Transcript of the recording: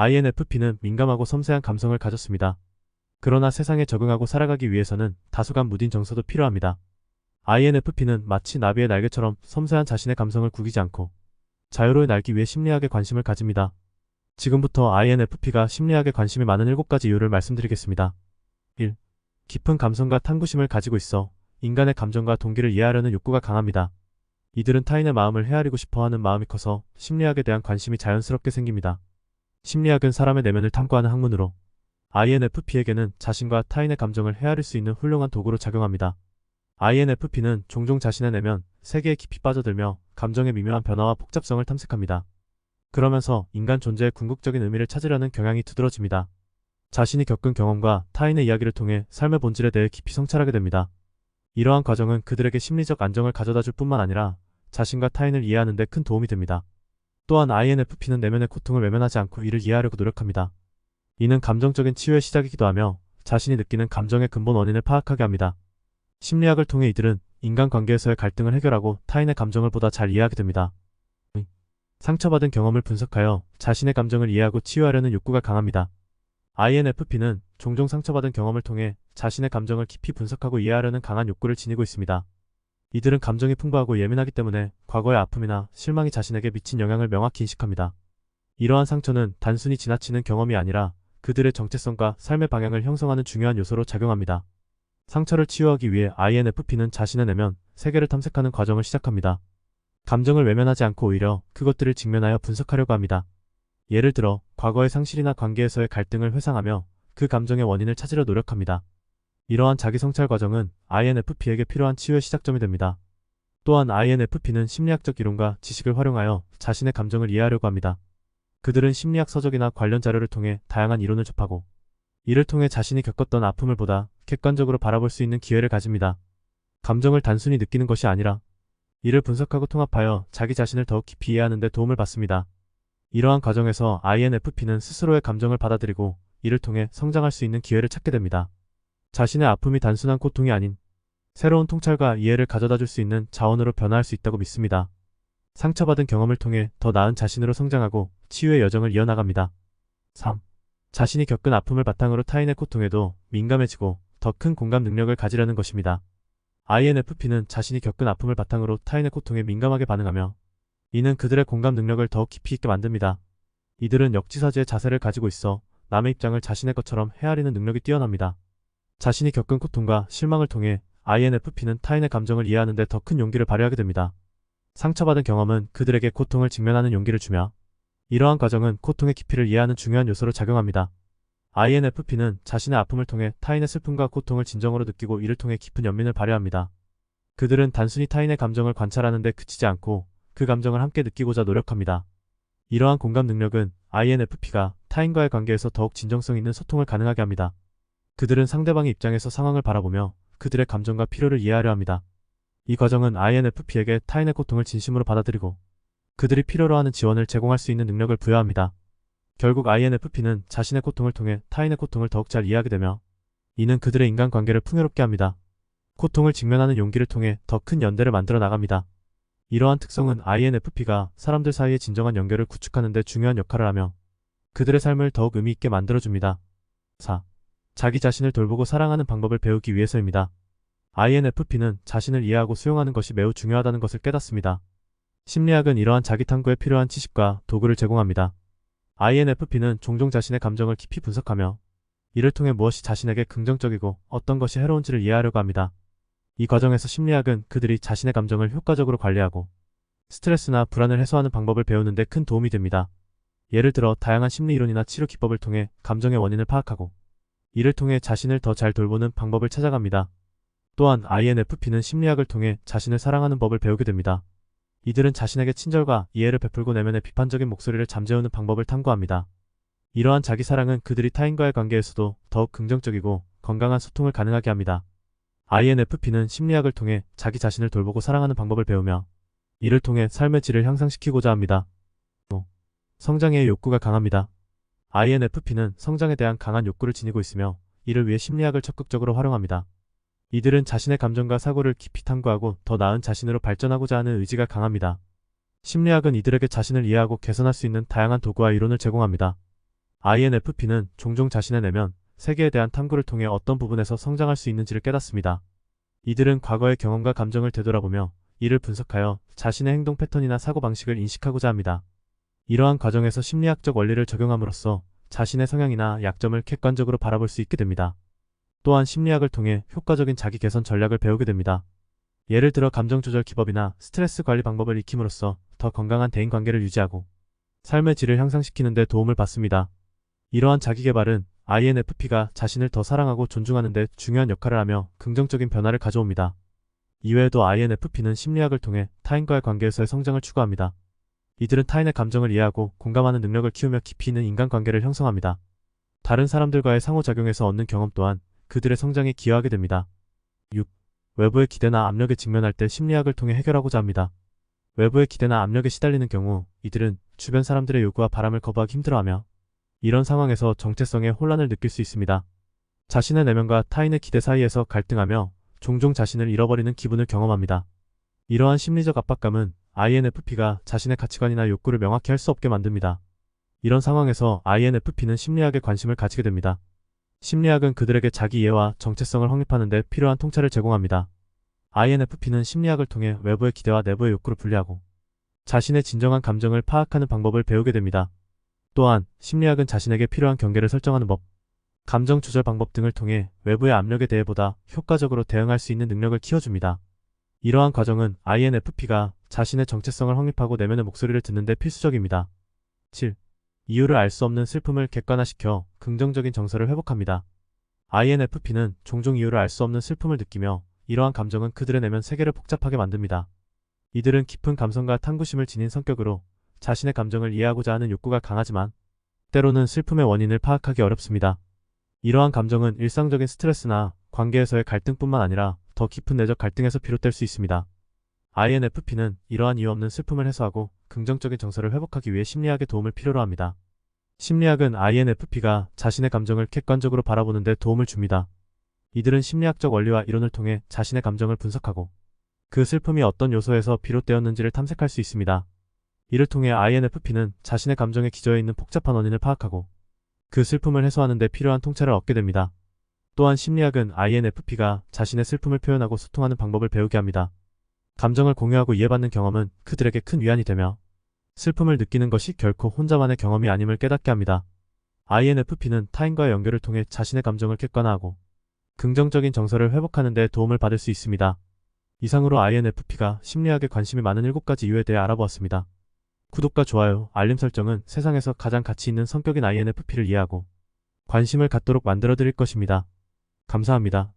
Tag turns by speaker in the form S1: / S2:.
S1: INFP는 민감하고 섬세한 감성을 가졌습니다. 그러나 세상에 적응하고 살아가기 위해서는 다소간 무딘 정서도 필요합니다. INFP는 마치 나비의 날개처럼 섬세한 자신의 감성을 구기지 않고 자유로이 날기 위해 심리학에 관심을 가집니다. 지금부터 INFP가 심리학에 관심이 많은 7가지 이유를 말씀드리겠습니다. 1. 깊은 감성과 탐구심을 가지고 있어 인간의 감정과 동기를 이해하려는 욕구가 강합니다. 이들은 타인의 마음을 헤아리고 싶어하는 마음이 커서 심리학에 대한 관심이 자연스럽게 생깁니다. 심리학은 사람의 내면을 탐구하는 학문으로 INFP에게는 자신과 타인의 감정을 헤아릴 수 있는 훌륭한 도구로 작용합니다. INFP는 종종 자신의 내면, 세계에 깊이 빠져들며 감정의 미묘한 변화와 복잡성을 탐색합니다. 그러면서 인간 존재의 궁극적인 의미를 찾으려는 경향이 두드러집니다. 자신이 겪은 경험과 타인의 이야기를 통해 삶의 본질에 대해 깊이 성찰하게 됩니다. 이러한 과정은 그들에게 심리적 안정을 가져다 줄 뿐만 아니라 자신과 타인을 이해하는 데 큰 도움이 됩니다. 또한 INFP는 내면의 고통을 외면하지 않고 이를 이해하려고 노력합니다. 이는 감정적인 치유의 시작이기도 하며 자신이 느끼는 감정의 근본 원인을 파악하게 합니다. 심리학을 통해 이들은 인간관계에서의 갈등을 해결하고 타인의 감정을 보다 잘 이해하게 됩니다. 상처받은 경험을 분석하여 자신의 감정을 이해하고 치유하려는 욕구가 강합니다. INFP는 종종 상처받은 경험을 통해 자신의 감정을 깊이 분석하고 이해하려는 강한 욕구를 지니고 있습니다. 이들은 감정이 풍부하고 예민하기 때문에 과거의 아픔이나 실망이 자신에게 미친 영향을 명확히 인식합니다. 이러한 상처는 단순히 지나치는 경험이 아니라 그들의 정체성과 삶의 방향을 형성하는 중요한 요소로 작용합니다. 상처를 치유하기 위해 INFP는 자신의 내면, 세계를 탐색하는 과정을 시작합니다. 감정을 외면하지 않고 오히려 그것들을 직면하여 분석하려고 합니다. 예를 들어 과거의 상실이나 관계에서의 갈등을 회상하며 그 감정의 원인을 찾으려 노력합니다. 이러한 자기 성찰 과정은 INFP에게 필요한 치유의 시작점이 됩니다. 또한 INFP는 심리학적 이론과 지식을 활용하여 자신의 감정을 이해하려고 합니다. 그들은 심리학 서적이나 관련 자료를 통해 다양한 이론을 접하고 이를 통해 자신이 겪었던 아픔을 보다 객관적으로 바라볼 수 있는 기회를 가집니다. 감정을 단순히 느끼는 것이 아니라 이를 분석하고 통합하여 자기 자신을 더욱 깊이 이해하는 데 도움을 받습니다. 이러한 과정에서 INFP는 스스로의 감정을 받아들이고 이를 통해 성장할 수 있는 기회를 찾게 됩니다. 자신의 아픔이 단순한 고통이 아닌 새로운 통찰과 이해를 가져다 줄 수 있는 자원으로 변화할 수 있다고 믿습니다. 상처받은 경험을 통해 더 나은 자신으로 성장하고 치유의 여정을 이어나갑니다. 3. 자신이 겪은 아픔을 바탕으로 타인의 고통에도 민감해지고 더 큰 공감 능력을 가지려는 것입니다. INFP는 자신이 겪은 아픔을 바탕으로 타인의 고통에 민감하게 반응하며 이는 그들의 공감 능력을 더욱 깊이 있게 만듭니다. 이들은 역지사지의 자세를 가지고 있어 남의 입장을 자신의 것처럼 헤아리는 능력이 뛰어납니다. 자신이 겪은 고통과 실망을 통해 INFP는 타인의 감정을 이해하는 데 더 큰 용기를 발휘하게 됩니다. 상처받은 경험은 그들에게 고통을 직면하는 용기를 주며 이러한 과정은 고통의 깊이를 이해하는 중요한 요소로 작용합니다. INFP는 자신의 아픔을 통해 타인의 슬픔과 고통을 진정으로 느끼고 이를 통해 깊은 연민을 발휘합니다. 그들은 단순히 타인의 감정을 관찰하는 데 그치지 않고 그 감정을 함께 느끼고자 노력합니다. 이러한 공감 능력은 INFP가 타인과의 관계에서 더욱 진정성 있는 소통을 가능하게 합니다. 그들은 상대방의 입장에서 상황을 바라보며 그들의 감정과 필요를 이해하려 합니다. 이 과정은 INFP에게 타인의 고통을 진심으로 받아들이고 그들이 필요로 하는 지원을 제공할 수 있는 능력을 부여합니다. 결국 INFP는 자신의 고통을 통해 타인의 고통을 더욱 잘 이해하게 되며 이는 그들의 인간관계를 풍요롭게 합니다. 고통을 직면하는 용기를 통해 더 큰 연대를 만들어 나갑니다. 이러한 특성은 INFP가 사람들 사이의 진정한 연결을 구축하는 데 중요한 역할을 하며 그들의 삶을 더욱 의미 있게 만들어줍니다. 4. 자기 자신을 돌보고 사랑하는 방법을 배우기 위해서입니다. INFP는 자신을 이해하고 수용하는 것이 매우 중요하다는 것을 깨닫습니다. 심리학은 이러한 자기 탐구에 필요한 지식과 도구를 제공합니다. INFP는 종종 자신의 감정을 깊이 분석하며 이를 통해 무엇이 자신에게 긍정적이고 어떤 것이 해로운지를 이해하려고 합니다. 이 과정에서 심리학은 그들이 자신의 감정을 효과적으로 관리하고 스트레스나 불안을 해소하는 방법을 배우는 데 큰 도움이 됩니다. 예를 들어 다양한 심리 이론이나 치료 기법을 통해 감정의 원인을 파악하고 이를 통해 자신을 더 잘 돌보는 방법을 찾아갑니다. 또한 INFP는 심리학을 통해 자신을 사랑하는 법을 배우게 됩니다. 이들은 자신에게 친절과 이해를 베풀고 내면의 비판적인 목소리를 잠재우는 방법을 탐구합니다. 이러한 자기 사랑은 그들이 타인과의 관계에서도 더욱 긍정적이고 건강한 소통을 가능하게 합니다. INFP는 심리학을 통해 자기 자신을 돌보고 사랑하는 방법을 배우며 이를 통해 삶의 질을 향상시키고자 합니다. 성장의 욕구가 강합니다. INFP는 성장에 대한 강한 욕구를 지니고 있으며 이를 위해 심리학을 적극적으로 활용합니다. 이들은 자신의 감정과 사고를 깊이 탐구하고 더 나은 자신으로 발전하고자 하는 의지가 강합니다. 심리학은 이들에게 자신을 이해하고 개선할 수 있는 다양한 도구와 이론을 제공합니다. INFP는 종종 자신의 내면, 세계에 대한 탐구를 통해 어떤 부분에서 성장할 수 있는지를 깨닫습니다. 이들은 과거의 경험과 감정을 되돌아보며 이를 분석하여 자신의 행동 패턴이나 사고방식을 인식하고자 합니다. 이러한 과정에서 심리학적 원리를 적용함으로써 자신의 성향이나 약점을 객관적으로 바라볼 수 있게 됩니다. 또한 심리학을 통해 효과적인 자기 개선 전략을 배우게 됩니다. 예를 들어 감정 조절 기법이나 스트레스 관리 방법을 익힘으로써 더 건강한 대인관계를 유지하고 삶의 질을 향상시키는 데 도움을 받습니다. 이러한 자기개발은 INFP가 자신을 더 사랑하고 존중하는 데 중요한 역할을 하며 긍정적인 변화를 가져옵니다. 이외에도 INFP는 심리학을 통해 타인과의 관계에서의 성장을 추구합니다. 이들은 타인의 감정을 이해하고 공감하는 능력을 키우며 깊이 있는 인간관계를 형성합니다. 다른 사람들과의 상호작용에서 얻는 경험 또한 그들의 성장에 기여하게 됩니다. 6. 외부의 기대나 압력에 직면할 때 심리학을 통해 해결하고자 합니다. 외부의 기대나 압력에 시달리는 경우 이들은 주변 사람들의 요구와 바람을 거부하기 힘들어하며 이런 상황에서 정체성에 혼란을 느낄 수 있습니다. 자신의 내면과 타인의 기대 사이에서 갈등하며 종종 자신을 잃어버리는 기분을 경험합니다. 이러한 심리적 압박감은 INFP가 자신의 가치관이나 욕구를 명확히 할 수 없게 만듭니다. 이런 상황에서 INFP는 심리학에 관심을 가지게 됩니다. 심리학은 그들에게 자기 이해와 정체성을 확립하는 데 필요한 통찰을 제공합니다. INFP는 심리학을 통해 외부의 기대와 내부의 욕구를 분리하고 자신의 진정한 감정을 파악하는 방법을 배우게 됩니다. 또한 심리학은 자신에게 필요한 경계를 설정하는 법, 감정 조절 방법 등을 통해 외부의 압력에 대해 보다 효과적으로 대응할 수 있는 능력을 키워줍니다. 이러한 과정은 INFP가 자신의 정체성을 확립하고 내면의 목소리를 듣는 데 필수적입니다. 7. 이유를 알 수 없는 슬픔을 객관화시켜 긍정적인 정서를 회복합니다. INFP는 종종 이유를 알 수 없는 슬픔을 느끼며 이러한 감정은 그들의 내면 세계를 복잡하게 만듭니다. 이들은 깊은 감성과 탐구심을 지닌 성격으로 자신의 감정을 이해하고자 하는 욕구가 강하지만 때로는 슬픔의 원인을 파악하기 어렵습니다. 이러한 감정은 일상적인 스트레스나 관계에서의 갈등뿐만 아니라 더 깊은 내적 갈등에서 비롯될 수 있습니다. INFP는 이러한 이유 없는 슬픔을 해소하고 긍정적인 정서를 회복하기 위해 심리학의 도움을 필요로 합니다. 심리학은 INFP가 자신의 감정을 객관적으로 바라보는 데 도움을 줍니다. 이들은 심리학적 원리와 이론을 통해 자신의 감정을 분석하고 그 슬픔이 어떤 요소에서 비롯되었는지를 탐색할 수 있습니다. 이를 통해 INFP는 자신의 감정에 기저에 있는 복잡한 원인을 파악하고 그 슬픔을 해소하는 데 필요한 통찰을 얻게 됩니다. 또한 심리학은 INFP가 자신의 슬픔을 표현하고 소통하는 방법을 배우게 합니다. 감정을 공유하고 이해받는 경험은 그들에게 큰 위안이 되며 슬픔을 느끼는 것이 결코 혼자만의 경험이 아님을 깨닫게 합니다. INFP는 타인과의 연결을 통해 자신의 감정을 객관화하고 긍정적인 정서를 회복하는 데 도움을 받을 수 있습니다. 이상으로 INFP가 심리학에 관심이 많은 7가지 이유에 대해 알아보았습니다. 구독과 좋아요, 알림 설정은 세상에서 가장 가치 있는 성격인 INFP를 이해하고 관심을 갖도록 만들어 드릴 것입니다. 감사합니다.